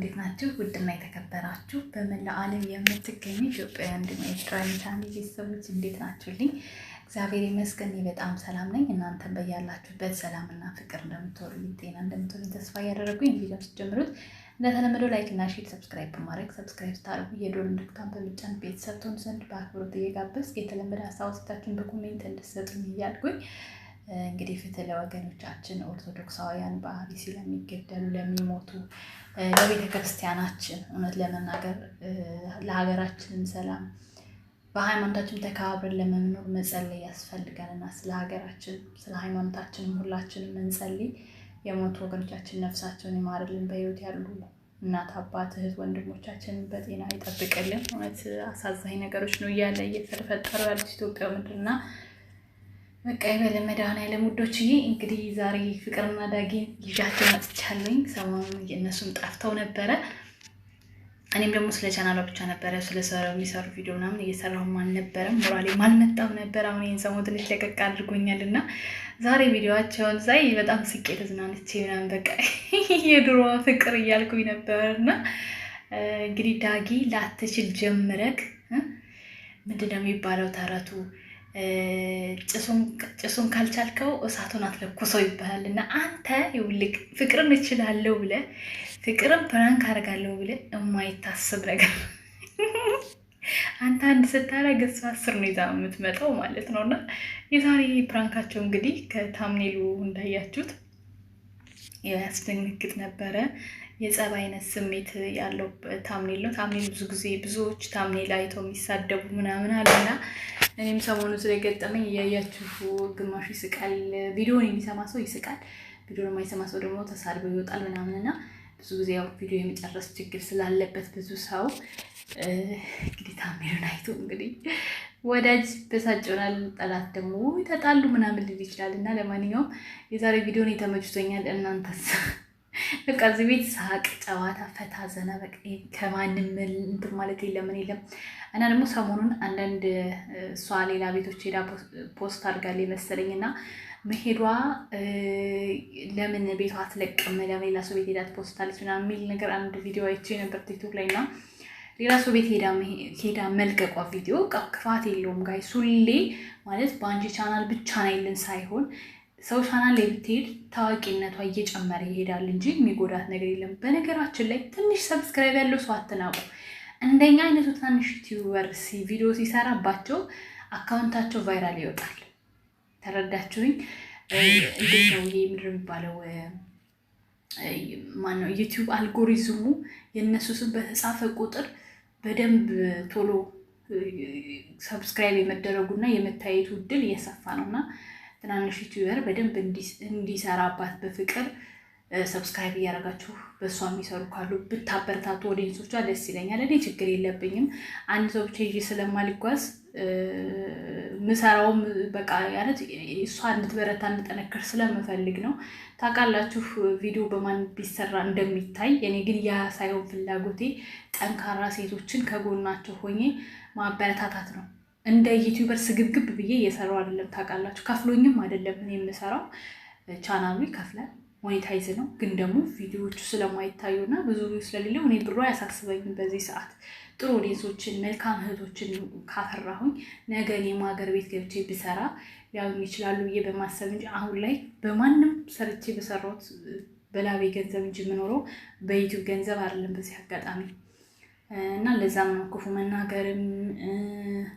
እንዴት ናችሁ? ውድና የተከበራችሁ በመላው ዓለም የምትገኙ ኢትዮጵያውያን እንዲሁም ኤርትራውያን ቻናል ቤተሰቦች እንዴት ናችሁልኝ? እግዚአብሔር ይመስገን በጣም ሰላም ነኝ። እናንተም በያላችሁበት ሰላምና ፍቅር እንደምትወሩልኝ ጤና እንደምትወሩልኝ ተስፋ እያደረጉኝ ቪዲዮ ስትጀምሩት እንደተለመደው ላይክ እና ሼር ሰብስክራይብ በማድረግ ሰብስክራይብ ስታደርጉ የደወል ምልክቱን በመጫን ቤተሰብ ትሆኑ ዘንድ በአክብሮት እየጋበዝኩ የተለመደ ሀሳቦቻችሁን በኮሜንት እንድትሰጡኝ እያልኩኝ እንግዲህ ፍትህ ለወገኖቻችን ኦርቶዶክሳውያን በአርሲ ለሚገደሉ ለሚሞቱ ለቤተ ክርስቲያናችን እውነት ለመናገር ለሀገራችን ሰላም በሃይማኖታችን ተከባብረን ለመኖር መጸለይ ያስፈልጋልና ስለ ሀገራችን ስለ ሃይማኖታችን ሁላችንም እንጸልይ። የሞቱ ወገኖቻችን ነፍሳቸውን ይማርልን፣ በህይወት ያሉ እናት አባት እህት ወንድሞቻችን በጤና ይጠብቅልን። እውነት አሳዛኝ ነገሮች ነው እያለ እየተፈጠሩ ያሉት ኢትዮጵያ ምድርና በቃ ይበል መድኃኒዓለም ውዶችዬ። እንግዲህ ዛሬ ፍቅርና ዳጊን ይዣቸው መጥቻለሁኝ። ሰሞኑን እነሱም ጠፍተው ነበረ። እኔም ደግሞ ስለ ቻናሏ ብቻ ነበረ የሚሰሩ ቪዲዮ ምናምን እየሰራሁም አልነበረም፣ ሞራሌም አልመጣም ነበር። አሁን ይህን ሰሞኑን ትንሽ ለቀቅ አድርጎኛልና ዛሬ ቪዲዮዋቸውን ሳይ በጣም ስቄ ተዝናንቼ ምናምን በቃ የድሮዋ ፍቅር እያልኩኝ ነበርና እንግዲህ ዳጊ ላትችል ጀምረክ ምንድነው የሚባለው ተረቱ ጭሱን ካልቻልከው እሳቱን አትለኩሰው ይባላል። እና አንተ ይውልቅ ፍቅርን እችላለሁ ብለህ ፍቅርን ፕራንክ አደርጋለሁ ብለህ የማይታሰብ ነገር አንተ አንድ ስታረግ እሷ 10 ነው ይዛ የምትመጣው ማለት ነው። እና የዛሬ ፕራንካቸው እንግዲህ ከታምኔሉ እንዳያችሁት ያስደነግጥ ነበረ። የጸብ አይነት ስሜት ያለው ታምኔል ነው። ታምኔል ብዙ ጊዜ ብዙዎች ታምኔል አይተው የሚሳደቡ ምናምን አለና እኔም ሰሞኑን ስለገጠመኝ እያያችሁ ግማሹ ይስቃል። ቪዲዮውን የሚሰማ ሰው ይስቃል፣ ቪዲዮውን የማይሰማ ሰው ደግሞ ተሳድቦ ይወጣል ምናምንና ብዙ ጊዜ ያው ቪዲዮ የመጨረስ ችግር ስላለበት ብዙ ሰው እንግዲህ ታምኔሉን አይቶ እንግዲህ ወዳጅ በሳጭናል፣ ጠላት ደግሞ ተጣሉ ምናምን ሊል ይችላል። እና ለማንኛውም የዛሬ ቪዲዮን የተመችቶኛል። እናንተስ? በቃ እዚህ ቤት ሳቅ፣ ጨዋታ፣ ፈታ ዘና በቃ ከማንም እንትን ማለት የለም እና ደግሞ ሰሞኑን አንዳንድ እሷ ሌላ ቤቶች ሄዳ ፖስት አድርጋለች መሰለኝና መሄዷ ለምን ቤቷ አትለቅም ለምን ሌላ ሰው ቤት ሄዳ ፖስታለች ምናምን የሚል ነገር አንድ ቪዲዮ አይቼ ነበር ቲክቶክ ላይ እና ሌላ ሰው ቤት ሄዳ መልቀቋ ቪዲዮ ክፋት የለውም ጋይስ። ሁሌ ማለት በአንቺ ቻናል ብቻ ናይልን ሳይሆን ሰው ቻናል ላይ ብትሄድ ታዋቂነቷ እየጨመረ ይሄዳል እንጂ የሚጎዳት ነገር የለም። በነገራችን ላይ ትንሽ ሰብስክራይብ ያለው ሰው አትናቁ። እንደኛ አይነቱ ትናንሽ ዩቲዩበር ቪዲዮ ሲሰራባቸው አካውንታቸው ቫይራል ይወጣል። ተረዳችሁኝ? እንዴት ነው ይሄ ምድር የሚባለው ማነው? ዩቲዩብ አልጎሪዝሙ የእነሱ ስም በተጻፈ ቁጥር በደንብ ቶሎ ሰብስክራይብ የመደረጉና የመታየቱ እድል እየሰፋ ነውና ትናንሽ ዩቲዩበር በደንብ እንዲሰራባት በፍቅር ሰብስክራይብ እያደረጋችሁ በእሷ የሚሰሩ ካሉ ብታበረታቱ ኦዲየንሶቿ ደስ ይለኛል። እኔ ችግር የለብኝም። አንድ ሰው ብቻ ይዤ ስለማልጓዝ ምሰራውም በቃ ያለት እሷ እንድትበረታ እንድጠነክር ስለምፈልግ ነው። ታውቃላችሁ ቪዲዮ በማን ቢሰራ እንደሚታይ። እኔ ግን ያ ሳይሆን ፍላጎቴ ጠንካራ ሴቶችን ከጎናቸው ሆኜ ማበረታታት ነው። እንደ ዩቲዩበር ስግብግብ ብዬ እየሰራው አይደለም። ታውቃላችሁ ከፍሎኝም አይደለም እኔ የምሰራው። ቻናሉ ይከፍላል፣ ሞኔታይዝ ነው። ግን ደግሞ ቪዲዮዎቹ ስለማይታዩና ብዙ ስለሌለው እኔ ብሩ አያሳስበኝም። በዚህ ሰዓት ጥሩ ኦዲየንሶችን መልካም እህቶችን ካፈራሁኝ ነገ እኔም ሀገር ቤት ገብቼ ብሰራ ሊያዩኝ ይችላሉ ብዬ በማሰብ እንጂ አሁን ላይ በማንም ሰርቼ በሰራሁት በላቤ ገንዘብ እንጂ የምኖረው በዩቲዩብ ገንዘብ አይደለም። በዚህ አጋጣሚ እና ለዛም ነው ክፉ መናገርም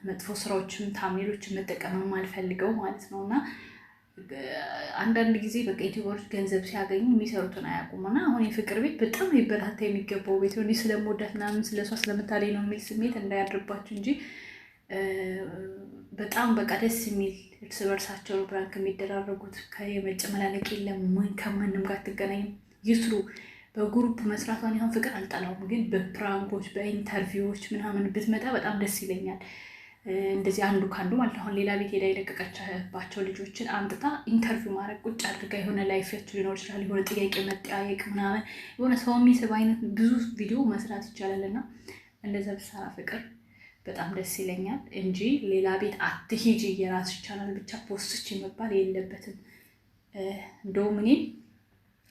መጥፎ ስራዎችም ታምኔሎችን መጠቀምም አልፈልገው ማለት ነው። እና አንዳንድ ጊዜ በቃ ዩቲዩበሮች ገንዘብ ሲያገኙ የሚሰሩትን አያውቁምና አሁን የፍቅር ቤት በጣም ይበረታታ የሚገባው ቤት ነው። ስለምወዳት ምናምን ስለሷ ስለምታለኝ ነው የሚል ስሜት እንዳያድርባችሁ እንጂ በጣም በቃ ደስ የሚል እርስ በርሳቸው ብራንክ የሚደራረጉት ከየመጨመላለቅ የለም። ከማንም ጋር አትገናኝም። ይስሩ በግሩፕ መስራቷን ይሁን ፍቅር አልጠላውም፣ ግን በፕራንኮች በኢንተርቪዎች ምናምን ብትመጣ በጣም ደስ ይለኛል። እንደዚህ አንዱ ካንዱ ማለት አሁን ሌላ ቤት ሄዳ የለቀቀቻባቸው ልጆችን አምጥታ ኢንተርቪው ማድረግ ቁጭ አድርጋ የሆነ ላይፋቸው ሊኖር ይችላል። የሆነ ጥያቄ መጠያየቅ ምናምን የሆነ ሰው የሚስብ አይነት ብዙ ቪዲዮ መስራት ይቻላልና እንደዛ ብትሰራ ፍቅር በጣም ደስ ይለኛል እንጂ ሌላ ቤት አትሂጂ የራስሽ ቻናል ብቻ ፖስትች መባል የለበትም። እንደውም እኔ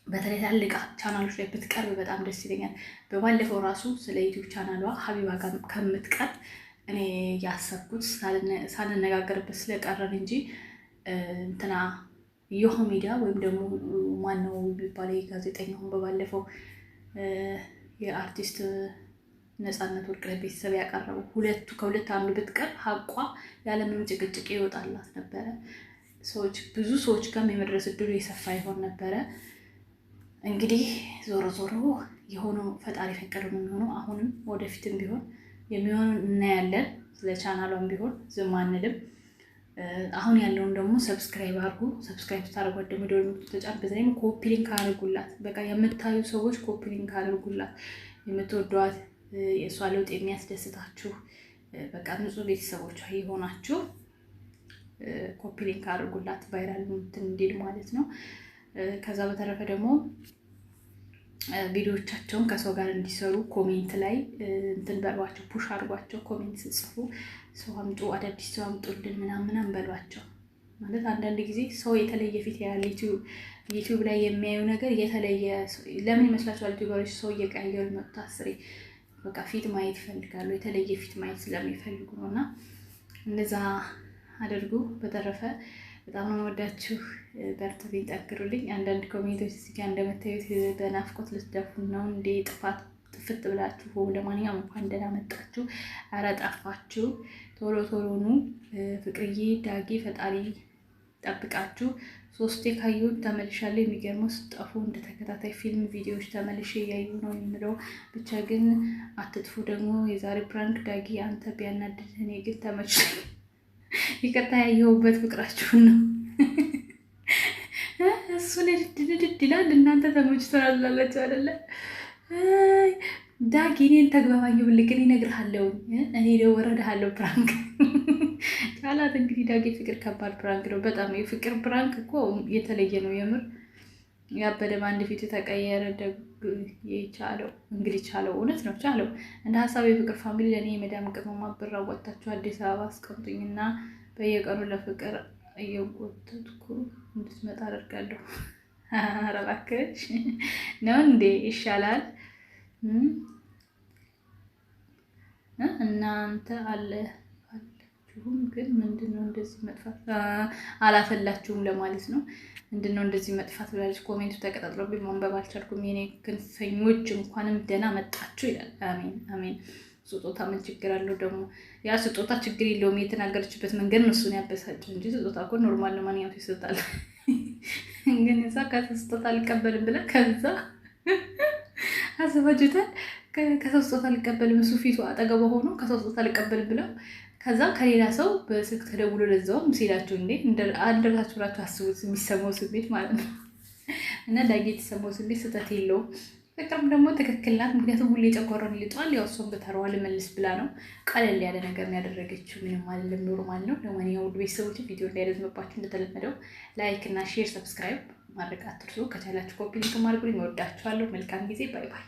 በተለይ ታልቅ ቻናሎች ላይ ብትቀርብ በጣም ደስ ይለኛል። በባለፈው ራሱ ስለ ዩቲዩብ ቻናሏ ሀቢባ ጋር ከምትቀርብ እኔ ያሰብኩት ሳንነጋገርበት ስለቀረን እንጂ እንትና ዮሆ ሚዲያ ወይም ደግሞ ማነው የሚባለው ጋዜጠኛውን በባለፈው የአርቲስት ነፃነት ወርቅነህ ቤተሰብ ያቀረቡ ከሁለት አንዱ ብትቀር ሀቋ ያለምንም ጭቅጭቅ ይወጣላት ነበረ። ብዙ ሰዎች ጋር የመድረስ እድሉ የሰፋ ይሆን ነበረ። እንግዲህ ዞሮ ዞሮ የሆነው ፈጣሪ ፈቀደው ነው የሚሆነው። አሁንም ወደፊትም ቢሆን የሚሆነው እናያለን። ስለ ቻናሏም ቢሆን ዝም አንልም። አሁን ያለውን ደግሞ ሰብስክራይብ አድርጉ። ሰብስክራይብ ታደርጉ ደግሞ ደወል ምልክቱን ተጫኑ። በዛም ኮፒ ሊንክ አድርጉላት። በቃ የምታዩ ሰዎች ኮፒ ሊንክ አድርጉላት። የምትወዷት የእሷ ለውጥ የሚያስደስታችሁ በቃ ንጹህ ቤተሰቦቿ የሆናችሁ ኮፒ ሊንክ አድርጉላት። ቫይራል እንዲል ማለት ነው። ከዛ በተረፈ ደግሞ ቪዲዮዎቻቸውን ከሰው ጋር እንዲሰሩ ኮሜንት ላይ እንትን በሏቸው፣ ፑሽ አድርጓቸው። ኮሜንት ጽፉ፣ ሰው አምጡ፣ አዳዲስ ሰው አምጡልን ምናምን በሏቸው። ማለት አንዳንድ ጊዜ ሰው የተለየ ፊት ያያል። ዩቲዩብ ላይ የሚያዩ ነገር የተለየ ለምን ይመስላችኋል? ዩቲዩበሮች ሰው እየቀያየሩ መጡት አስሬ በቃ ፊት ማየት ይፈልጋሉ። የተለየ ፊት ማየት ስለሚፈልጉ ነውና እንደዛ አድርጉ። በተረፈ በጣም ነው ወዳችሁ። በርቱልኝ፣ ጠንክሩልኝ። አንዳንድ ኮሜንቶች እዚህ ጋር እንደምታዩት በናፍቆት ልትደፉ ነው እንዴ? ጥፍት ብላችሁ ለማንኛውም እንኳን ደህና መጣችሁ። ኧረ ጠፋችሁ። ቶሎ ኑ። ፍቅርዬ ዳጊ ፈጣሪ ጠብቃችሁ። 3 ካየሁት ተመልሻለሁ። የሚገርመው ስጠፉ እንደ ተከታታይ ፊልም ቪዲዮዎች ተመልሼ እያዩ ነው የምለው። ብቻ ግን አትጥፉ። ደግሞ የዛሬ ፕራንክ ዳጊ አንተ ቢያናድድ እኔ ግን ተመችቶኝ ይቅርታ ያየሁበት ፍቅራችሁን ነው። እሱ ንድድ ይላል፣ እናንተ ተመችቶናል ላላችሁ አይደለ? ዳጊ እኔን ተግባባኝ ብልህ ግን እነግርሃለሁ። እኔ ወረድሃለሁ ፕራንክ ቃላት። እንግዲህ ዳጊ ፍቅር ከባድ ፕራንክ ነው በጣም። የፍቅር ፕራንክ እኮ የተለየ ነው የምር። ያበደ በአንድ ፊቱ ተቀየረ። የቻለው እንግዲህ ቻለው፣ እውነት ነው ቻለው። እንደ ሀሳብ የፍቅር ፋሚሊ ለእኔ የመዳም ቅመማ ብር አዋጣችሁ አዲስ አበባ አስቀምጡኝና በየቀኑ ለፍቅር እየጎተትኩ እንድትመጣ አደርጋለሁ። ኧረ እባክሽ ነው እንዴ? ይሻላል። እናንተ አላችሁም ግን ምንድነው እንደዚህ መጥፋት? አላፈላችሁም ለማለት ነው። ምንድነው እንደዚህ መጥፋት ብላለች። ኮሜንቱ ተቀጣጥሎብኝ ማንበብ አልቻልኩም። የኔ ክንፈኞች እንኳንም ደህና መጣችሁ ይላል። አሜን አሜን። ስጦታ ምን ችግር አለው ደግሞ? ያ ስጦታ ችግር የለውም። የተናገረችበት መንገድ ነው እሱን ያበሳጨው እንጂ ስጦታ እኮ ኖርማል ነው፣ ማንኛውም ይሰጣል። ግን እዛ ከስጦታ አልቀበልም ብላ ከዛ አዘባጅታል። ከሰው ስጦታ አልቀበልም እሱ ፊቱ አጠገቧ ሆኖ ከሰው ስጦታ አልቀበልም ብለው ከዛ ከሌላ ሰው በስልክ ተደውሎ ለዛውም ሲላቸው እንዴ አንደራችሁ ብላችሁ አስቡት፣ የሚሰማው ስሜት ማለት ነው። እና ዳጊ የተሰማው ስሜት ስህተት የለውም። ፍቅርም ደግሞ ትክክል ናት። ምክንያቱም ሁሌ ጨጓራውን ይልጧል። ያው እሷን በተራዋ ልመልስ ብላ ነው። ቀለል ያለ ነገር ነው ያደረገችው። ምንም አይደለም፣ ኖርማል ነው። ለማንኛውም ውድ ቤተሰቦች ቪዲዮ እንዳይረዝምባችሁ እንደተለመደው ላይክ እና ሼር፣ ሰብስክራይብ ማድረግ አትርሱ። ከቻላችሁ ኮፒ ሊንክ ማድረጉ። እወዳችኋለሁ። መልካም ጊዜ። ባይ ባይ።